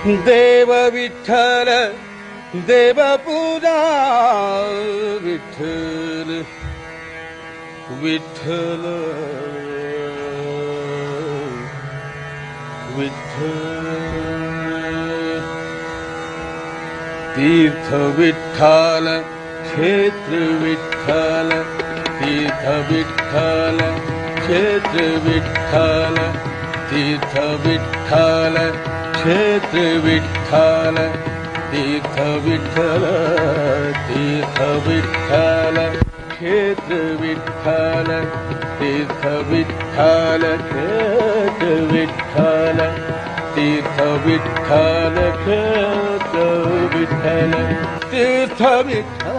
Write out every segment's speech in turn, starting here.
देव विठ्ठल देव पूजा विठ्ठल विठ्ठल विठ्ठल तीर्थ विठ्ठल क्षेत्र विठ्ठल तीर्थ विठ्ठल क्षेत्र विठ्ठल तीर्थ विठ्ठल क्षेत्र विठ्ठल तीर्थ विठ्ठल तीर्थ विठ्ठल क्षेत्र विठ्ठल तीर्थ विठ्ठल क्षेत्र विठ्ठल तीर्थ विठ्ठल क्षेत्र विठ्ठल तीर्थ विठ्ठल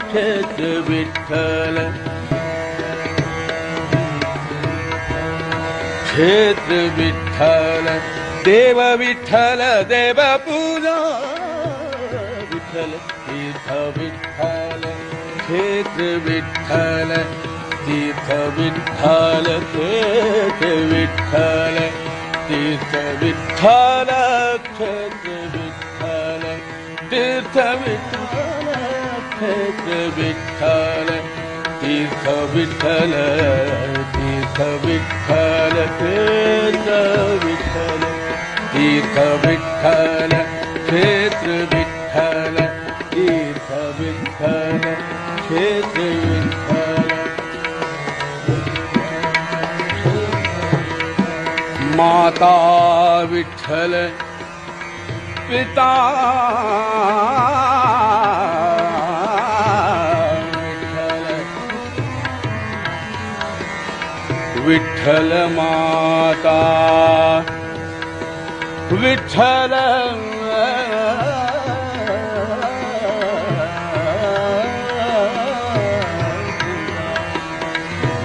क्षेत्र विठ्ठल क्षेत्र विठ्ठल देव विठ्ठल देव पूजा विठ्ठल तीर्थ विठ्ठल क्षेत्र विठ्ठल तीर्थ विठ्ठल क्षेत्र विठ्ठल तीर्थ विठ्ठल क्षेत्र विठ्ठल तीर्थ विठ्ठल क्षेत्र विठ्ठल तीर्थ विठ्ठल तीर्थ विठ्ठल क्षेत्र विठ्ठल तीर्थ विठ्ठल क्षेत्र विठ्ठल तीर्थ विठ्ठल क्षेत्र विठ्ठल माता विठ्ठल पिता विठ्ठल माता विठ्ठल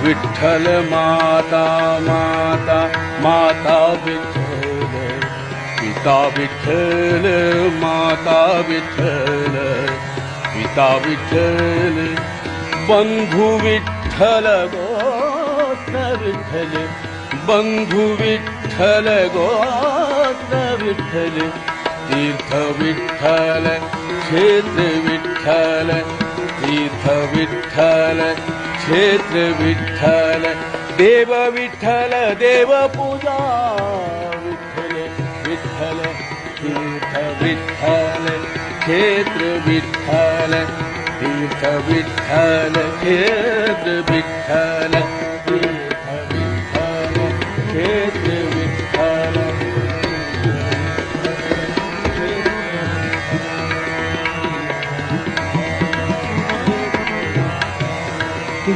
विठ्ठल माता माता माता विठ्ठल पिता विठ्ठल माता विठ्ठल पिता विठ्ठल बंधू विठ्ठल विठ्ठल बंधु विठ्ठल गोत्र विठ्ठल तीर्थ विठ्ठल क्षेत्र विठ्ठल तीर्थ विठ्ठल क्षेत्र विठ्ठल देव विठ्ठल देव पूजा विठ्ठल विठ्ठल तीर्थ विठ्ठल क्षेत्र विठ्ठल तीर्थ विठ्ठल क्षेत्र विठ्ठल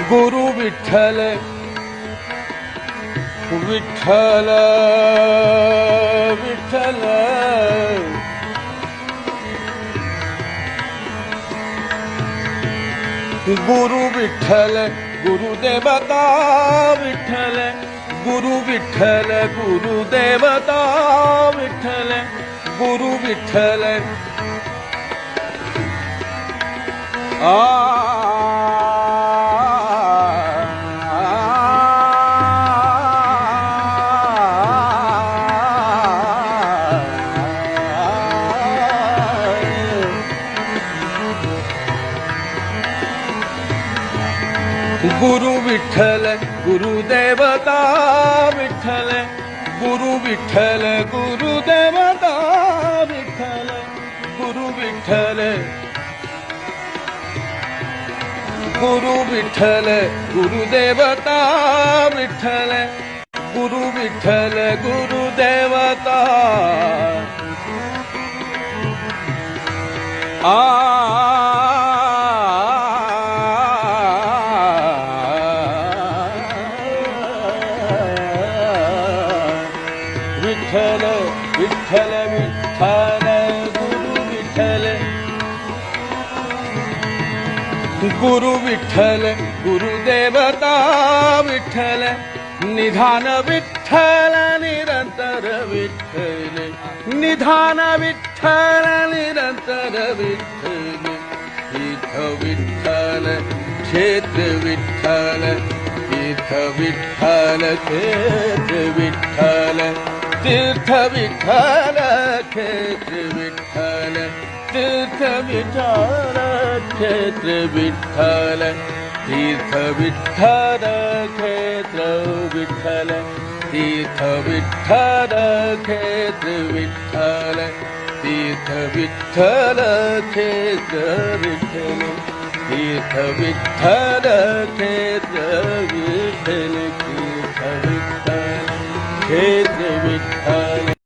गुरु विठ्ठल विठ्ठल विठ्ठल गुरु विठ्ठल गुरुदेवता विठ्ठल गुरु विठ्ठल गुरुदेवता विठ्ठल गुरु विठ्ठल गुरु विठ्ठल गुरुदेवता विठ्ठल गुरु विठ्ठल गुरुदेवता विठ्ठल गुरु विठ्ठल गुरु विठ्ठल गुरुदेवता विठ्ठल गुरु विठ्ठल गुरुदेवता विठ्ठल विठ्ठल विठ्ठल गुरु विठ्ठल गुरुदेवता विठ्ठल निधान विठ्ठल निरंतर विठ्ठल निधान विठ्ठल निरंतर विठ्ठल तीर्थ विठ्ठल क्षेत्र विठ्ठल तीर्थ विठ्ठल क्षेत्र विठ्ठल तीर्थ विठ्ठल क्षेत्र विठ्ठल तीर्थ विठ्ठल क्षेत्र विठ्ठल तीर्थ विठ्ठल क्षेत्र विठ्ठल तीर्थ विठ्ठल क्षेत्र विठ्ठल तीर्थ विठ्ठल क्षेत्र विठ्ठल तीर्थ विठ्ठल क्षेत्र विठ्ठल तीर्थ विठ्ठल क्षेत्र विठ्ठल